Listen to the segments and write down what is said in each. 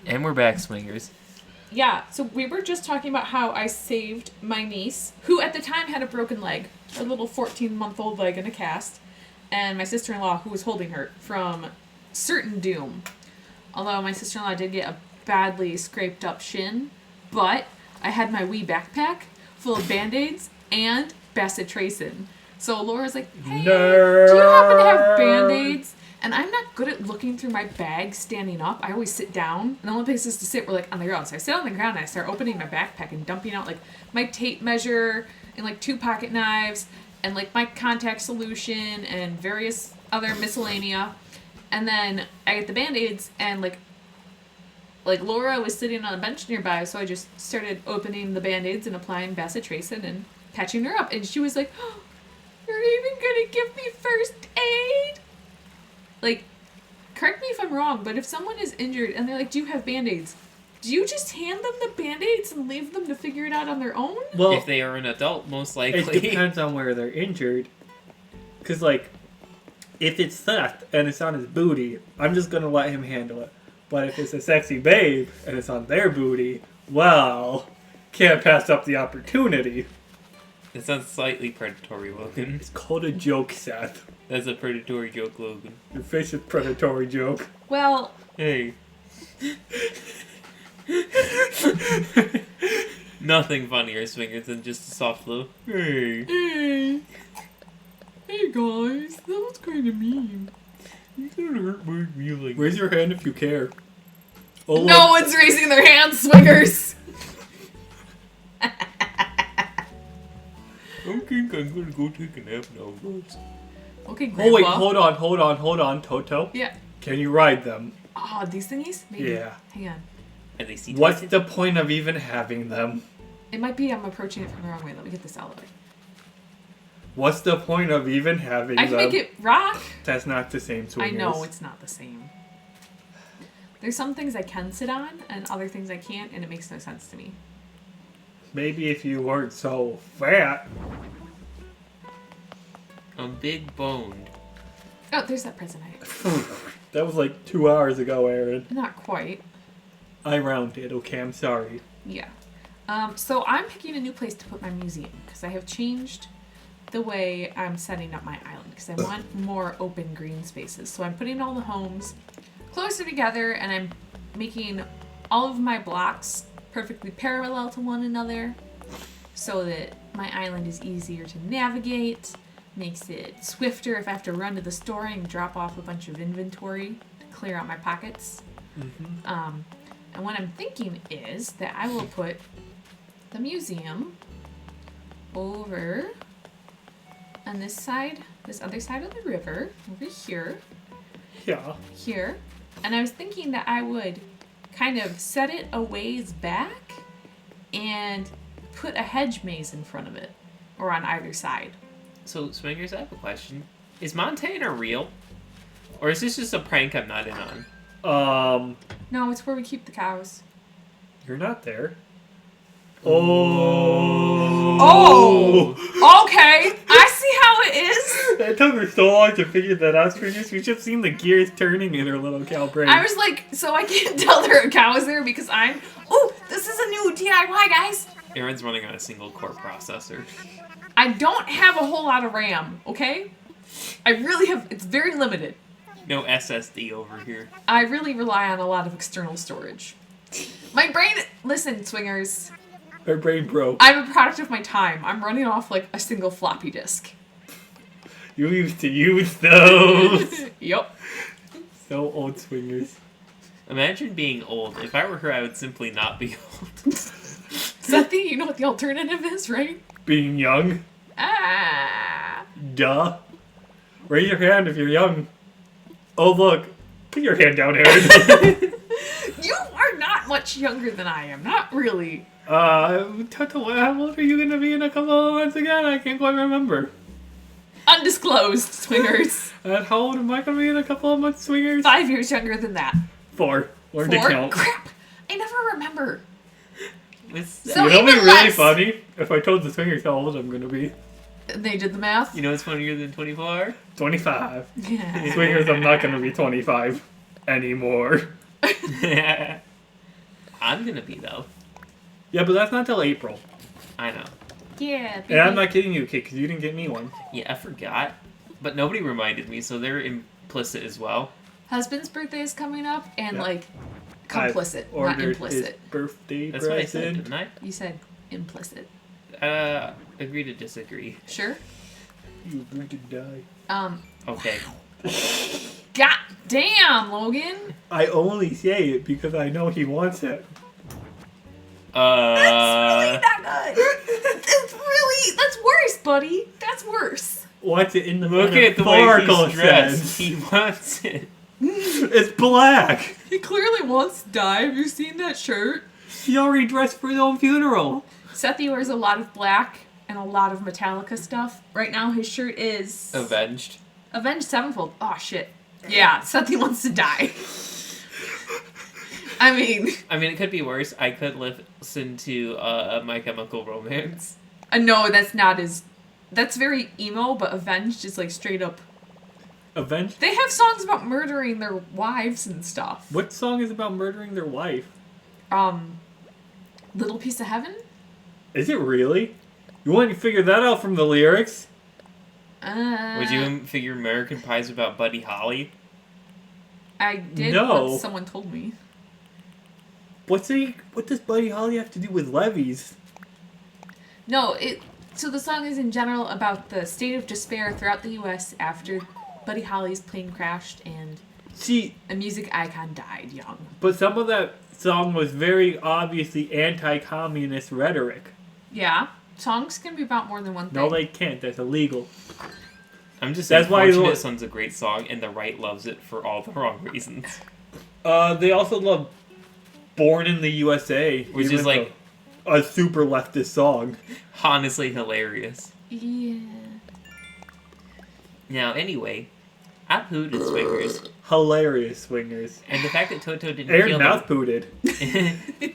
And we're back, swingers. Yeah, so we were just talking about how I saved my niece, who at the time had a broken leg, a little 14-month-old leg in a cast, and my sister-in-law, who was holding her, from certain doom. Although my sister-in-law did get a badly scraped up shin, but I had my wee backpack full of Band-Aids and bacitracin. So Laura's like, hey, do you happen to have Band-Aids? And I'm not good at looking through my bag standing up. I always sit down. And the only places to sit were like on the ground. So I sit on the ground and I start opening my backpack and dumping out like my tape measure and like 2 pocket knives and like my contact solution and various other miscellanea. And then I get the Band-Aids and like Laura was sitting on a bench nearby, so I just started opening the Band-Aids and applying bacitracin and patching her up. And she was like, oh, you're even gonna give me first aid? Like, correct me if I'm wrong, but if someone is injured and they're like, do you have Band-Aids? Do you just hand them the Band-Aids and leave them to figure it out on their own? Well, If they are an adult, most likely. it depends on where they're injured. Because, like, if it's theft and it's on his booty, I'm just going to let him handle it. But if it's a sexy babe and it's on their booty, well, can't pass up the opportunity. It sounds slightly predatory, Logan. It's called a joke, Seth. That's a predatory joke, Logan. Your face is predatory joke. Well, Hey. Nothing funnier, swingers, than just a soft little, hey. hey guys, that was kind of mean. You don't hurt my feelings. Raise your hand if you care. Oh, No one's raising their hands, swingers! I think I'm gonna go take a nap now, guys. Okay, Grandpa. Oh, wait, hold on, Toto. Yeah. Can you ride them? Oh, these thingies? Maybe. Yeah. Hang on. Are they sea What's twisted? the point of even having them? It might be I'm approaching it from the wrong way. Let me get this out of the way. What's the point of even having I them? can make it rock. That's not the same swingers. I know, it's not the same. There's some things I can sit on and other things I can't, and it makes no sense to me. Maybe if you weren't so fat. I'm big boned. Oh, there's that present I... That was like 2 hours ago, Aaron. Not quite. I rounded, okay, I'm sorry. Yeah. So I'm picking a new place to put my museum, because I have changed the way I'm setting up my island, because I want more open green spaces. So I'm putting all the homes closer together, and I'm making all of my blocks perfectly parallel to one another, so that my island is easier to navigate, makes it swifter if I have to run to the store and drop off a bunch of inventory to clear out my pockets. And what I'm thinking is that I will put the museum over on this side, this other side of the river, over here, Yeah. here. And I was thinking that I would kind of set it a ways back and put a hedge maze in front of it, or on either side. So, swingers, I have a question. Is Montana real? Or is this just a prank I'm not in on? No, it's where we keep the cows. You're not there. Oh. Oh! Okay, I see how it is. It took her so long to figure that out. We just seen the gears turning in her little cow brain. I was like, so I can't tell there are cows there because oh, this is a new DIY, guys. Aaron's running on a single core processor. I don't have a whole lot of RAM, okay? I really have, it's very limited. No SSD over here. I really rely on a lot of external storage. My brain, listen, swingers, Her brain broke. I'm a product of my time. I'm running off like a single floppy disk. You used to use those. Yup. So old, swingers. Imagine being old. If I were her, I would simply not be old. Sethy, you know what the alternative is, right? Being young. Ah. Duh. Raise your hand if you're young. Oh, look. Put your hand down, Aaron. You are not much younger than I am. Not really. Toto, how old are you going to be in a couple of months again? I can't quite remember. Undisclosed, swingers. And how old am I going to be in a couple of months, swingers? 5 years younger than that. 4. Learn to 4? count. Crap. I never remember. So, You know what'd be even really less. funny? If I told the swingers how old I'm going to be. They did the math. you know what's funnier than 24? 25. Yeah. Swingers, I'm not going to be 25 anymore. I'm gonna be though. Yeah, but that's not till April. I know. Yeah. And I'm not kidding you, kid, because you didn't get me one. Yeah, I forgot, but nobody reminded me, so they're implicit as well. Husband's birthday is coming up, and Yeah. like, complicit, not Ordered his implicit. birthday That's what I said, present. didn't You said implicit. I? Agree to disagree. Sure. You going to die. Okay. God damn, Logan. I only say it because I know he wants it. Not good. That's worse, buddy. That's worse. Wants it in the Look at the way metaphorical he's dressed. sense. He wants it. It's black. He clearly wants to die. Have you seen that shirt? He already dressed for his own funeral. Sethy wears a lot of black and a lot of Metallica stuff. Right now, his shirt is Avenged. Avenged Sevenfold. Oh shit. Yeah, Sethy wants to die. I mean, it could be worse. I could listen to My Chemical Romance. no, that's not as. That's very emo, but Avenged is like straight up. Avenged? They have songs about murdering their wives and stuff. What song is about murdering their wife? Little Piece of Heaven? Is it really? You want to figure that out from the lyrics? Would you figure American Pie's about Buddy Holly? I did No. what someone told me. What does Buddy Holly have to do with levees? No, so the song is in general about the state of despair throughout the U.S. after Buddy Holly's plane crashed and See, a music icon died young. but some of that song was very obviously anti-communist rhetoric. Yeah, songs can be about more than one thing. No, they can't. That's illegal. I'm just That's saying, why Fortunate he's- Son's a great song, and the right loves it for all the wrong reasons. They also love Born in the USA, Which even is like though a super leftist song. honestly hilarious. Yeah. Now, anyway, I pooed at Swingers, Hilarious swingers. and the fact that Toto didn't Aaron feel mouth booted.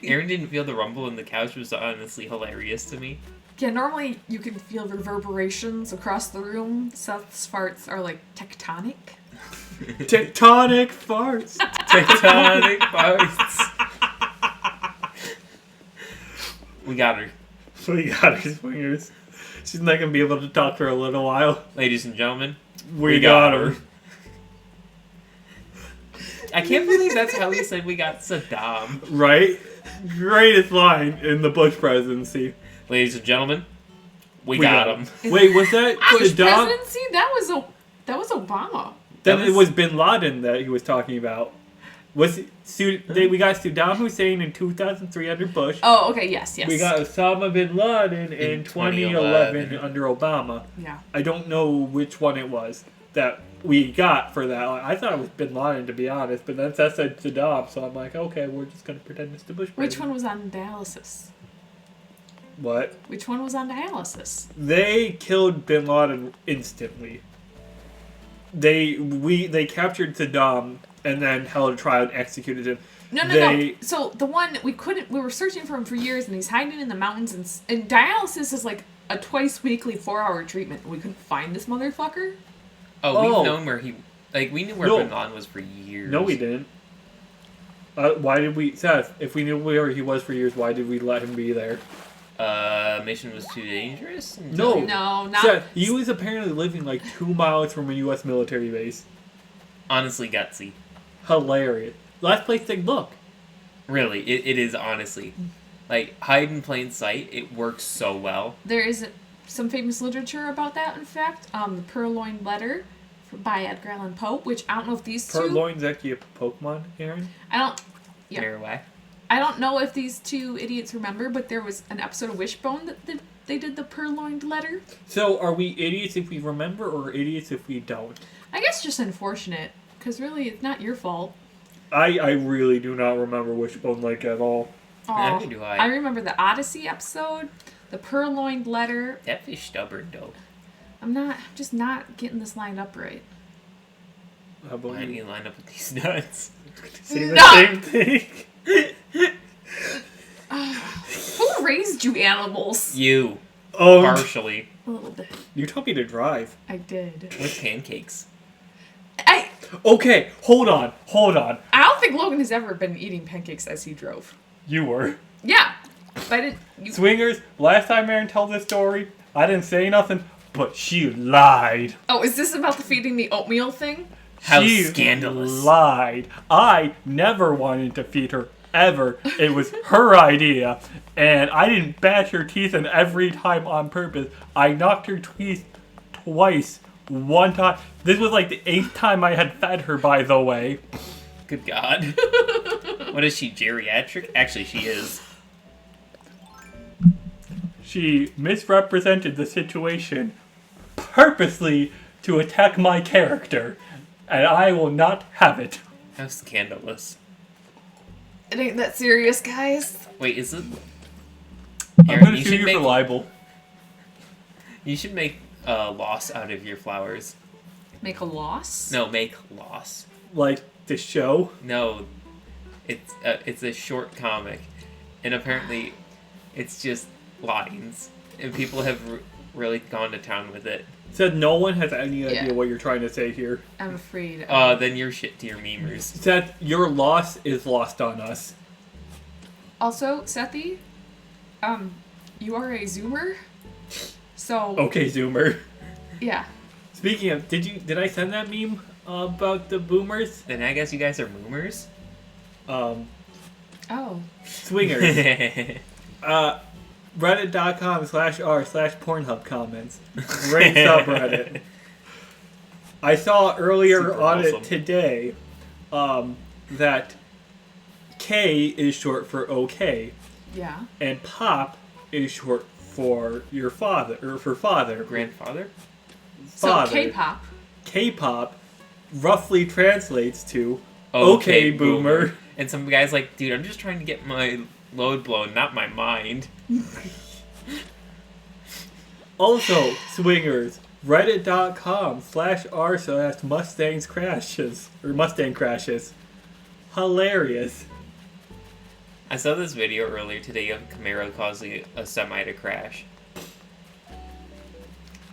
Aaron didn't feel the rumble in the couch was honestly hilarious to me. Yeah, normally you can feel reverberations across the room. Seth's farts are like tectonic. Tectonic farts. Tectonic farts. We got her. So we got her swingers. She's not gonna be able to talk for a little while. Ladies and gentlemen, We got her. I can't believe that's how he said we got Saddam. Right? Greatest line in the Bush presidency. Ladies and gentlemen, we got him. Wait, was that Bush Saddam? presidency? That was Obama. Then That it was Bin Laden that he was talking about. Was we got Saddam Hussein in 2003 under Bush. Oh, okay, yes. We got Osama bin Laden in 2011 2011 under Obama. Yeah. I don't know which one it was that we got for that. I thought it was bin Laden, to be honest, but then that said Saddam, so I'm like, okay, we're just going to pretend it's the Bush president. Which one was on dialysis? What? Which one was on dialysis? They killed bin Laden instantly. They captured Saddam and then held a trial and executed him. No. So the one we were searching for him for years, and he's hiding in the mountains. And dialysis is like a twice weekly 4-hour treatment. We couldn't find this motherfucker. Oh, we've Oh. known where we knew where No. Bin Laden was for years. No, we didn't. Why did we, Seth? If we knew where he was for years, why did we let him be there? Mission was too dangerous? No. No, not. Seth, he was apparently living like 2 miles from a U.S. military base. Honestly, gutsy. Hilarious. Last place they look. Really, it is honestly. Like, hide in plain sight, it works so well. There is some famous literature about that. In fact, the Purloined Letter by Edgar Allan Poe, which I don't know if these two. Purloin's actually a Pokemon, Aaron. Yeah. Marowak. I don't know if these two idiots remember, but there was an episode of Wishbone that they did the Purloined Letter. So, are we idiots if we remember, or idiots if we don't? I guess just unfortunate, because really it's not your fault. I really do not remember Wishbone like at all. Neither do I. I remember the Odyssey episode, the Purloined Letter. That fish stubborn, though. I'm just not getting this lined up right. How about Why don't you? you line up with these nuts? Say the No! same thing. Who raised you animals? You. Oh, Partially. A little bit. you taught me to drive. I did. With pancakes. Okay, hold on. I don't think Logan has ever been eating pancakes as he drove. You were. Yeah. But I didn't. You, Swingers, last time Aaron told this story, I didn't say nothing, but she lied. oh, is this about the feeding the oatmeal thing? How She scandalous. lied. I never wanted to feed her, ever. It was her idea, and I didn't bash her teeth in every time on purpose. I knocked her teeth twice. One time. This was like the 8th time I had fed her, by the way. Good God. What is she, geriatric? Actually, she is. She misrepresented the situation purposely to attack my character, and I will not have it. How scandalous. It ain't that serious, guys. Wait, is it? I'm Aaron, gonna sue you for libel. You should make loss out of your flowers. Make a loss? No, make loss. Like the show. No, it's a short comic, and apparently, it's just lines, and people have really gone to town with it. Said no one has any idea Yeah. what you're trying to say here. I'm afraid. Then you're shit to your memers. Said your loss is lost on us. Also, Sethi, you are a Zoomer. So, Okay, Zoomer. yeah. Speaking of, did I send that meme about the boomers? Then I guess you guys are moomers. Oh. Swingers. Reddit.com/r/Pornhub comments. Great subreddit. I saw earlier Super on awesome. it today that K is short for okay, Yeah. and pop is short for your father, or for father. Grandfather? So Father. K-pop. K-pop roughly translates to okay, boomer. And some guy's like, dude, I'm just trying to get my load blown, not my mind. Also, swingers, reddit.com/r/Mustangs crashes, or Mustang crashes. Hilarious. I saw this video earlier today of Camaro causing a semi to crash.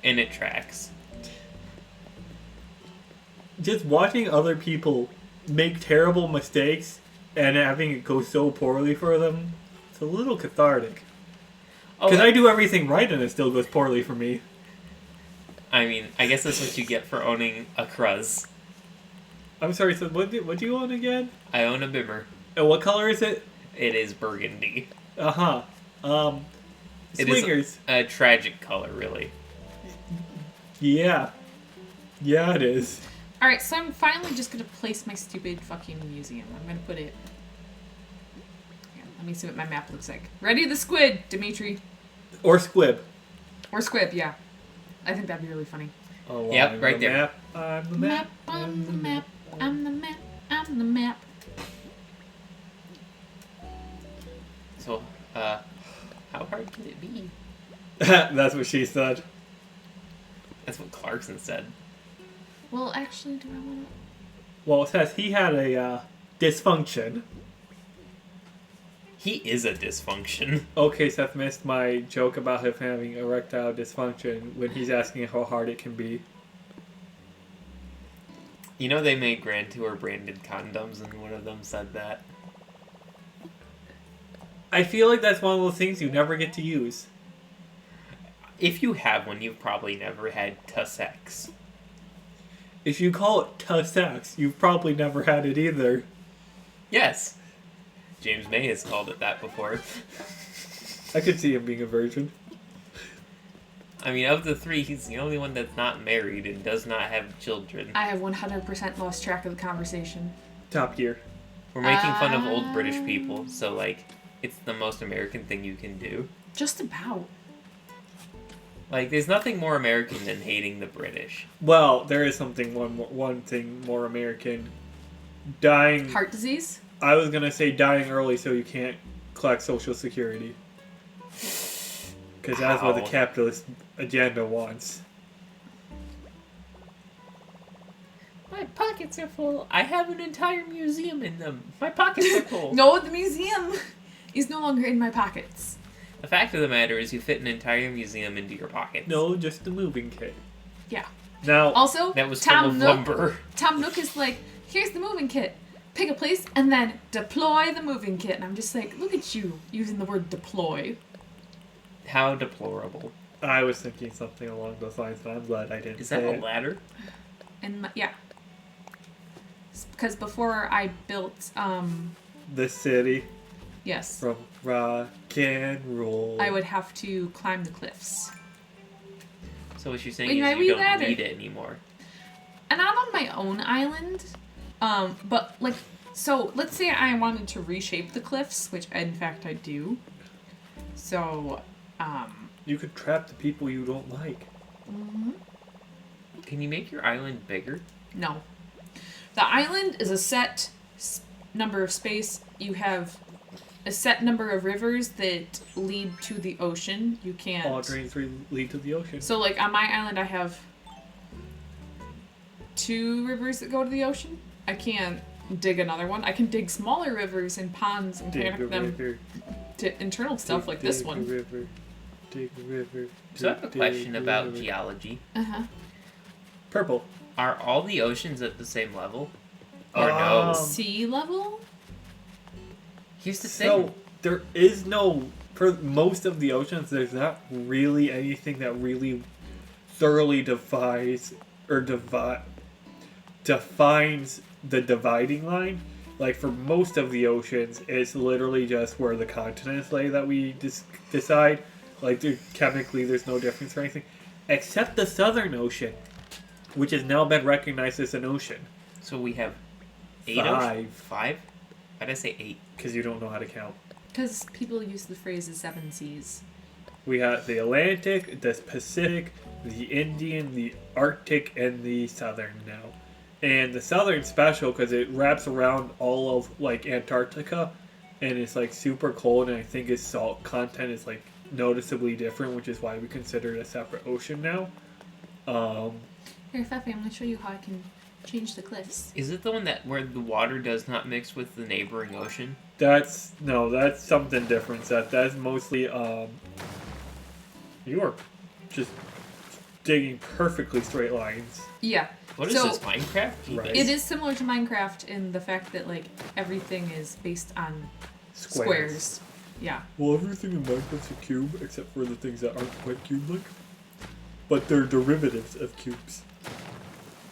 And it tracks. Just watching other people make terrible mistakes and having it go so poorly for them, it's a little cathartic. Oh, Because I do everything right and it still goes poorly for me. I mean, I guess that's what you get for owning a Cruz. I'm sorry, so what do you own again? I own a Bimmer. And what color is it? It is burgundy. Uh-huh. It is Swingers. a tragic color, really. Yeah. Yeah, it is. Alright, so I'm finally just gonna place my stupid fucking museum. I'm gonna put it... Here, let me see what my map looks like. Ready the squid, Dimitri. Or squib. Or squib, yeah. I think that'd be really funny. Oh, Yep, I'm right the there. Map, I'm the map. I'm the map, I'm the map, I'm the map. So, how hard could it be? That's what she said. That's what Clarkson said. Well, actually, do I want to... Well, it says he had a dysfunction. He is a dysfunction. Okay, Seth missed my joke about him having erectile dysfunction when he's asking how hard it can be. You know they made Grand Tour branded condoms, and one of them said that. I feel like that's one of those things you never get to use. If you have one, you've probably never had sex. If you call it sex, you've probably never had it either. Yes. James May has called it that before. I could see him being a virgin. I mean, of the three, he's the only one that's not married and does not have children. I have 100% lost track of the conversation. Top gear. We're making fun of old British people, so, like, it's the most American thing you can do. Just about. Like, there's nothing more American than hating the British. Well, there is one thing more American. Dying. Heart disease? I was gonna say dying early so you can't collect Social Security. Because that's what the Wow. capitalist agenda wants. My pockets are full. I have an entire museum in them. My pockets are full. No, the museum is no longer in my pockets. The fact of the matter is you fit an entire museum into your pockets. No, just the moving kit. Yeah. Now, Also, That was full Tom of Nook, lumber. Tom Nook is like, here's the moving kit. pick a place, and then deploy the moving kit. And I'm just like, look at you using the word deploy. How deplorable. I was thinking something along those lines, but I'm glad I didn't Is say that a it. ladder? And yeah. Because before I built, The city yes, from rock and roll. I would have to climb the cliffs. So what you're saying Wait, is can I you don't re-ladder? need it anymore. And I'm on my own island. But like, so let's say I wanted to reshape the cliffs, which in fact I do. So, You could trap the people you don't like. Can you make your island bigger? no. The island is a set number of space. You have a set number of rivers that lead to the ocean. You can't. All drains lead to the ocean. So, like, on my island, I have 2 rivers that go to the ocean. I can't dig another one. I can dig smaller rivers and ponds and Dig a connect them river. to internal stuff like this dig one. A river. Dig a river. So I have a dig question a about river. geology. Uh-huh. Purple. Are all the oceans at the same level? Or no? Sea level? Here's the thing. So there is no, for most of the oceans, there's not really anything that really thoroughly defines the dividing line. Like for most of the oceans, it's literally just where the continents lay that we decide. Like chemically, there's no difference or anything, except the Southern Ocean, which has now been recognized as an ocean. So we have 8 5. oceans? 5? Why did I say 8? Because you don't know how to count. Because people use the phrase the 7 seas. We have the Atlantic, the Pacific, the Indian, the Arctic, and the Southern now. And the Southern's special because it wraps around all of like Antarctica, and it's like super cold, and I think its salt content is like noticeably different, which is why we consider it a separate ocean now. Here, Fefe, I'm going to show you how I can change the cliffs. Is it the one that where the water does not mix with the neighboring ocean? That's something different. That's mostly you are just digging perfectly straight lines. Yeah. What is So- this, Minecraft? Right. It is similar to Minecraft in the fact that, like, everything is based on squares. Yeah. Well, everything in Minecraft's a cube except for the things that aren't quite cube-like. But they're derivatives of cubes.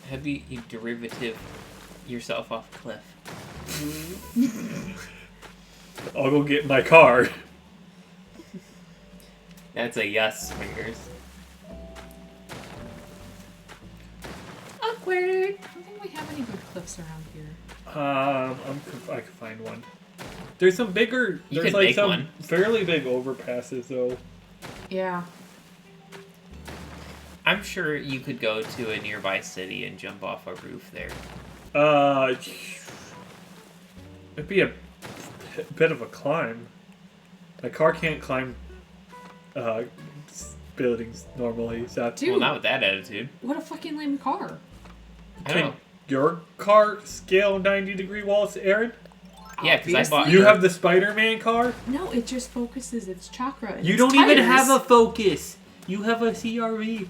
How do you derivative yourself off a cliff? I'll go get my car. That's a yes, Swingers. Awkward. I don't think we have any good cliffs around here. I could find one. There's some bigger. You There's could like make some one. fairly big overpasses though. Yeah. I'm sure you could go to a nearby city and jump off a roof there. It'd be a bit of a climb. My car can't climb buildings normally. So Dude, Well, not with that attitude. what a fucking lame car. I don't know. can your car scale 90-degree walls, Aaron? Yeah, because I bought. Obviously. You have the Spider-Man car. No, it just focuses its chakra. And You its don't even have a tires. Focus. You have a CRV.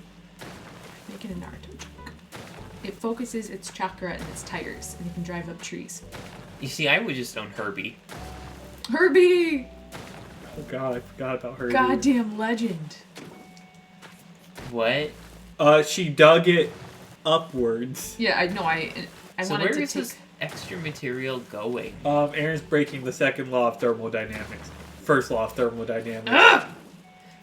Make it a Naruto joke. It focuses its chakra and its tires, and you can drive up trees. You see, I would just own Herbie. Herbie! Oh god, I forgot about her. Goddamn legend. What? She dug it upwards. Yeah, I know. I So wanted where to is take. this extra material going? Aaron's breaking the second law of thermodynamics. First law of thermodynamics.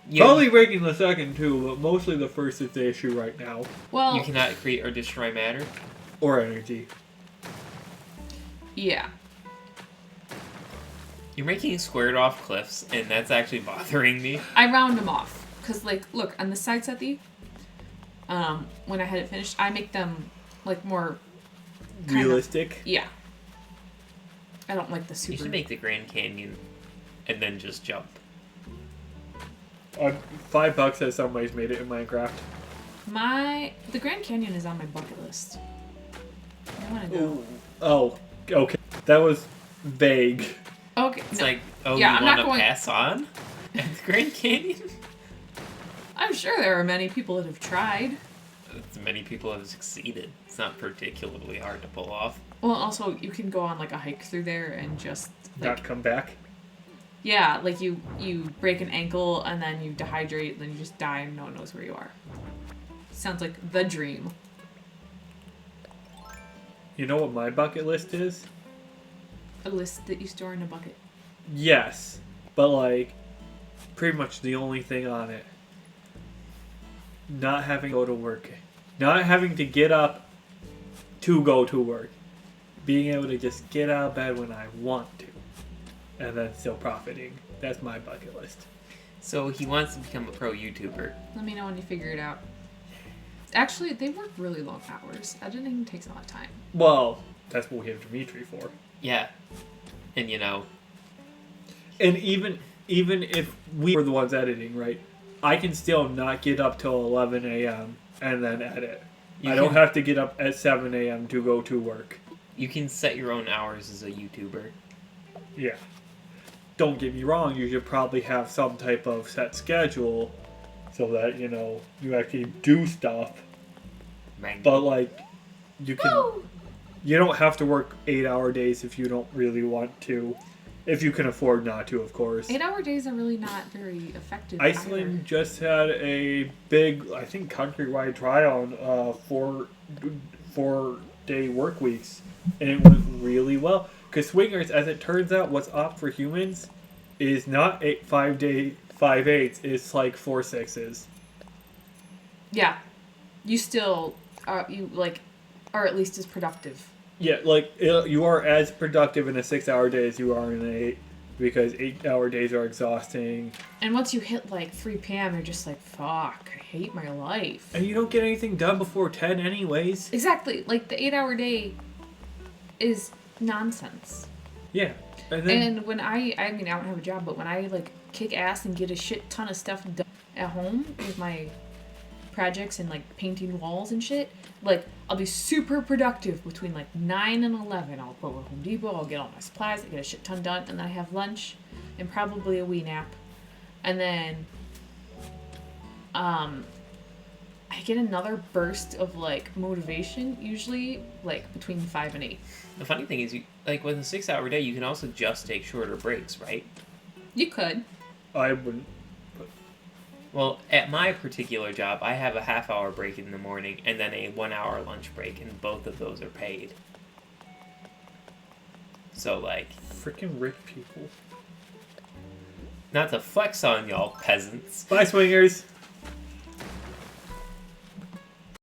You, Probably breaking the second too, but mostly the first is the issue right now. Well, you cannot create or destroy matter. Or energy. yeah. You're making squared off cliffs, and that's actually bothering me. I round them off. Because, like, look, on the side setty, when I had it finished, I make them, like, more... kind of- Realistic. Yeah. I don't like the You super... should make the Grand Canyon, and then just jump. $5 that somebody's made it in Minecraft. The Grand Canyon is on my bucket list. I want to go. Oh, okay. That was vague. Okay. It's no, like, oh, Yeah, you I'm want not to going- pass on at the Grand Canyon? I'm sure there are many people that have tried. Many people have succeeded. It's not particularly hard to pull off. Well, also you can go on like a hike through there and just like Not come back. yeah, like you break an ankle and then you dehydrate and then you just die and no one knows where you are. Sounds like the dream. You know what my bucket list is? A list that you store in a bucket. Yes, but like, pretty much the only thing on it. Not having to go to work. Not having to get up to go to work. Being able to just get out of bed when I want to. And then still profiting. That's my bucket list. So he wants to become a pro YouTuber. Let me know when you figure it out. Actually, they work really long hours. Editing takes a lot of time. Well, that's what we have Dimitri for. Yeah. And you know, And even if we were the ones editing, right? I can still not get up till 11 a.m. and then edit. I don't have to get up at 7 a.m. to go to work. You can set your own hours as a YouTuber. Yeah. Don't get me wrong, you should probably have some type of set schedule so that, you know, you actually do stuff. But, like, you can... You don't have to work 8-hour days if you don't really want to. If you can afford not to, of course. 8-hour days are really not very effective. Iceland just had a big, I think, countrywide trial on 4-day work weeks, and it went really well. Because swingers, as it turns out, what's up for humans is not 5 8s. It's like 4 6s. Yeah, you still are are at least as productive. Yeah, like you are as productive in a 6-hour day as you are in an 8, because 8-hour days are exhausting. And once you hit like 3 p.m., you're just like, fuck, I hate my life. And you don't get anything done before 10 anyways. Exactly. Like the 8-hour day is nonsense. Yeah. And then And when I mean, I don't have a job, but when I like kick ass and get a shit ton of stuff done at home with my projects and like painting walls and shit, like I'll be super productive between like 9 and 11. I'll go to Home Depot, I'll get all my supplies, I get a shit ton done, and then I have lunch and probably a wee nap. And then I get another burst of like motivation, usually like between 5 and 8. The funny thing is, like with a 6-hour day, you can also just take shorter breaks, right? You could. I wouldn't. Well, at my particular job, I have a half-hour break in the morning and then a 1-hour lunch break, and both of those are paid. So, like... Freaking rich people. Not to flex on y'all, peasants. Bye, swingers!